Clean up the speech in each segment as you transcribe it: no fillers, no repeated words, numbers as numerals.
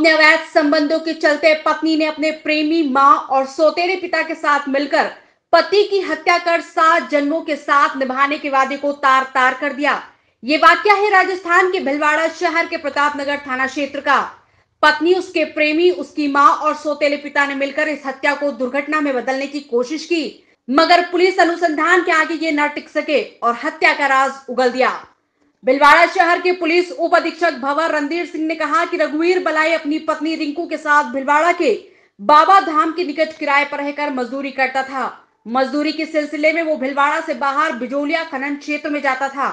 अपने अवैध संबंधों के चलते पत्नी ने अपने प्रेमी मां और सौतेले पिता के साथ मिलकर पति की हत्या कर 7 जन्मों के साथ निभाने के वादे को तार तार कर दिया। ये वाकया है राजस्थान के भिलवाड़ा शहर के प्रतापनगर थाना क्षेत्र का। पत्नी, उसके प्रेमी, उसकी मां और सौतेले पिता ने मिलकर इस हत्या को दुर्घटना में बदलने की कोशिश की, मगर पुलिस अनुसंधान के आगे ये न टिक सके और हत्या का राज उगल दिया। भिलवाड़ा शहर के पुलिस उप अधीक्षक भंवर रणधीर सिंह ने कहा कि रघुवीर बलाई अपनी पत्नी रिंकू के साथ भिलवाड़ा के बाबा धाम के निकट किराए पर रहकर मजदूरी करता था। मजदूरी के सिलसिले में वो भिलवाड़ा से बाहर बिजोलिया खनन क्षेत्र में जाता था।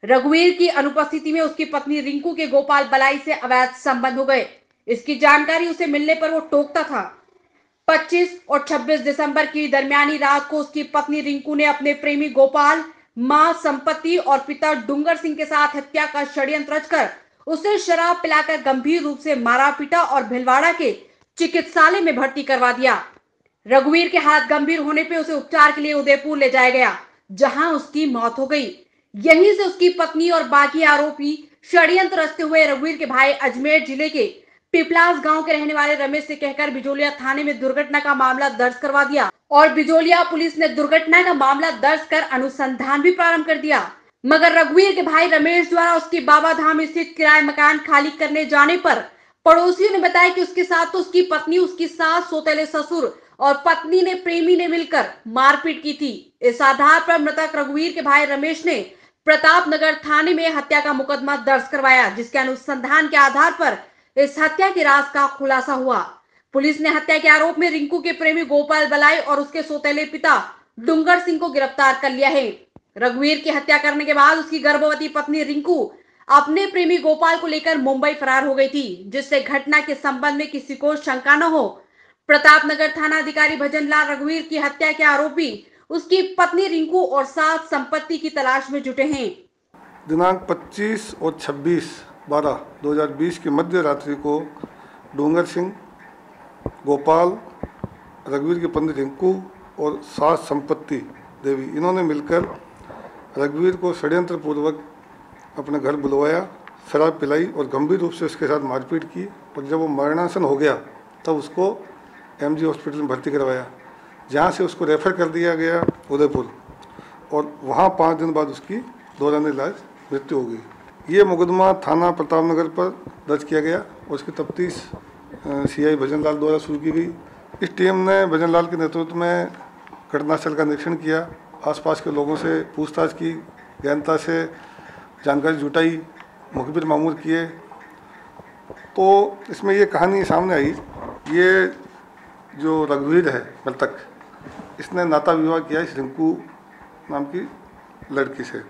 रघुवीर की अनुपस्थिति में उसकी पत्नी रिंकू के गोपाल बलाई से अवैध संबंध हो गए। इसकी जानकारी उसे मिलने पर वो टोकता था। 25 और 26 दिसंबर की दरमियानी रात को उसकी पत्नी रिंकू ने अपने प्रेमी गोपाल, मां संपत्ति और पिता डूंगर सिंह के साथ हत्या का षड्यंत्र रचकर उसे शराब पिलाकर गंभीर रूप से मारा पीटा और भिलवाड़ा के चिकित्सालय में भर्ती करवा दिया। रघुवीर के हाथ गंभीर होने पे उसे उपचार के लिए उदयपुर ले जाया गया, जहां उसकी मौत हो गई। यहीं से उसकी पत्नी और बाकी आरोपी षड्यंत्र रचते हुए रघुवीर के भाई अजमेर जिले के पिपलास गांव के रहने वाले रमेश से कहकर बिजोलिया थाने में दुर्घटना का मामला दर्ज करवा दिया और बिजोलिया पुलिस ने दुर्घटना का मामला दर्ज कर अनुसंधान भी प्रारंभ कर दिया। मगर रघुवीर के भाई रमेश द्वारा उसकी बाबा धाम स्थित किराए मकान खाली करने जाने पर पड़ोसियों ने बताया कि उसके साथ तो उसकी पत्नी, उसकी सास, सौतेले ससुर और पत्नी ने प्रेमी ने मिलकर मारपीट की थी। इस आधार पर मृतक रघुवीर के भाई रमेश ने प्रतापनगर थाने में हत्या का मुकदमा दर्ज करवाया, जिसके अनुसंधान के आधार पर इस हत्या के राज का खुलासा हुआ। पुलिस ने हत्या के आरोप में रिंकू के प्रेमी गोपाल बलाई और उसके सौतेले पिता डूंगर सिंह को गिरफ्तार कर लिया है। रघुवीर की हत्या करने के बाद उसकी गर्भवती पत्नी रिंकू अपने प्रेमी गोपाल को लेकर मुंबई फरार हो गई थी, जिससे घटना के संबंध में किसी को शंका न हो। प्रतापनगर थाना अधिकारी भजनलाल रघुवीर की हत्या के आरोपी उसकी पत्नी रिंकू और सात संपत्ति की तलाश में जुटे हैं। दिनांक 25 और 26/12/2020 की मध्य रात्रि को डूंगर सिंह, गोपाल, रघुवीर की पत्नी रिंकू और सास संपत्ति देवी, इन्होंने मिलकर रघुवीर को षड्यंत्र पूर्वक अपने घर बुलवाया, शराब पिलाई और गंभीर रूप से उसके साथ मारपीट की। और जब वो मरणासन हो गया तब उसको एमजी हॉस्पिटल में भर्ती करवाया, जहाँ से उसको रेफर कर दिया गया उदयपुर और वहाँ 5 दिन बाद उसकी दौरान इलाज मृत्यु हो गई। ये मुकदमा थाना प्रतापनगर पर दर्ज किया गया और उसकी तफ्तीश सीआई भजनलाल द्वारा शुरू की गई। इस टीम ने भजनलाल के नेतृत्व में घटनास्थल का निरीक्षण किया, आसपास के लोगों से पूछताछ की, गहनता से जानकारी जुटाई, मुखबिर मामूर किए। तो इसमें ये कहानी सामने आई। ये जो रघुवीर है मृतक, इसने नाता विवाह किया इस रिंकू नाम की लड़की से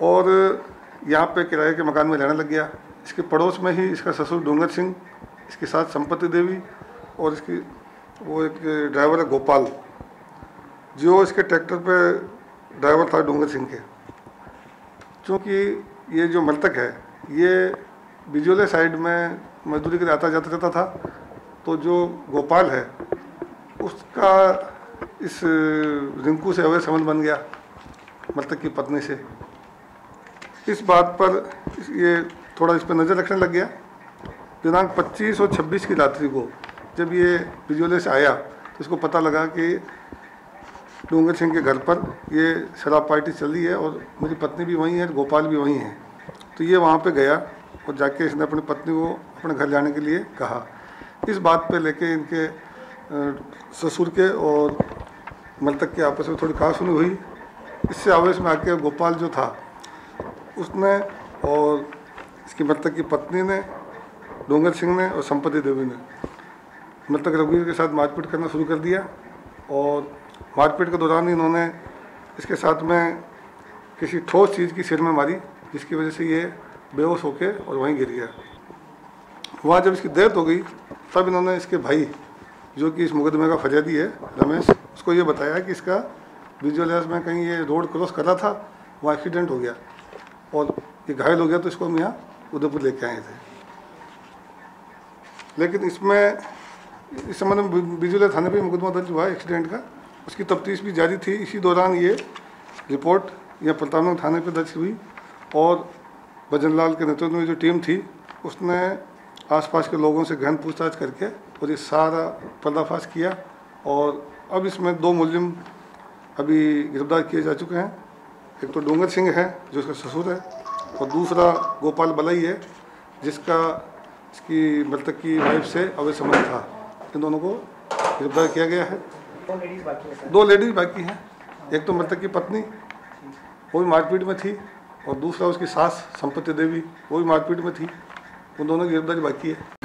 और यहाँ पे किराए के मकान में रहने लग गया। इसके पड़ोस में ही इसका ससुर डूंगर सिंह, इसके साथ संपत्ति देवी और इसकी वो एक ड्राइवर है गोपाल, जो इसके ट्रैक्टर पे ड्राइवर था डूंगर सिंह के। क्योंकि ये जो मृतक है ये बिजोले साइड में मजदूरी के लिए आता जाता रहता था, तो जो गोपाल है उसका इस रिंकू से अवैध संबंध बन गया मृतक की पत्नी से। इस बात पर ये थोड़ा इस पर नज़र रखने लग गया। दिनांक 25 और 26 की रात्रि को जब ये बिजोले से आया तो इसको पता लगा कि डूंगर सिंह के घर पर ये शराब पार्टी चल रही है और मेरी पत्नी भी वहीं है, गोपाल भी वहीं है। तो ये वहाँ पे गया और जाके इसने अपनी पत्नी को अपने घर जाने के लिए कहा। इस बात पे लेके इनके ससुर के और मृतक के आपस में थोड़ी कहासुनी हुई। इससे आवेश में आके गोपाल जो था उसने और इसकी मृतक की पत्नी ने, डूंगर सिंह ने और संपत्ति देवी ने मृतक रघुवीर के साथ मारपीट करना शुरू कर दिया और मारपीट के दौरान इन्होंने इसके साथ में किसी ठोस चीज़ की सिर में मारी, जिसकी वजह से ये बेहोश होके और वहीं गिर गया। वहाँ जब इसकी डेथ हो गई तब इन्होंने इसके भाई, जो कि इस मुकदमे का फरियादी है रमेश, उसको ये बताया कि इसका विजुअलाइज में कहीं ये रोड क्रॉस कर रहा था, वहाँ एक्सीडेंट हो गया और ये घायल हो गया, तो इसको हम यहाँ उदयपुर लेके आए थे। लेकिन इसमें इस संबंध में बिजोलिया थाने पे मुकदमा दर्ज हुआ एक्सीडेंट का, उसकी तफ्तीश भी जारी थी। इसी दौरान ये रिपोर्ट यहाँ प्रतापनगर थाने पे दर्ज हुई और भजनलाल के नेतृत्व में जो टीम थी उसने आसपास के लोगों से गहन पूछताछ करके और ये सारा पर्दाफाश किया। और अब इसमें 2 मुलजिम अभी गिरफ्तार किए जा चुके हैं। एक तो डूंगर सिंह है जो इसका ससुर है, और दूसरा गोपाल बलई है जिसका इसकी मृतक की वाइफ से अवैध संबंध था। इन दोनों को गिरफ्तार किया गया है। 2 लेडीज बाकी हैं। एक तो मृतक की पत्नी, वो भी मारपीट में थी, और दूसरा उसकी सास संपत्ति देवी, वो भी मारपीट में थी। उन दोनों की गिरफ्तारी बाकी है।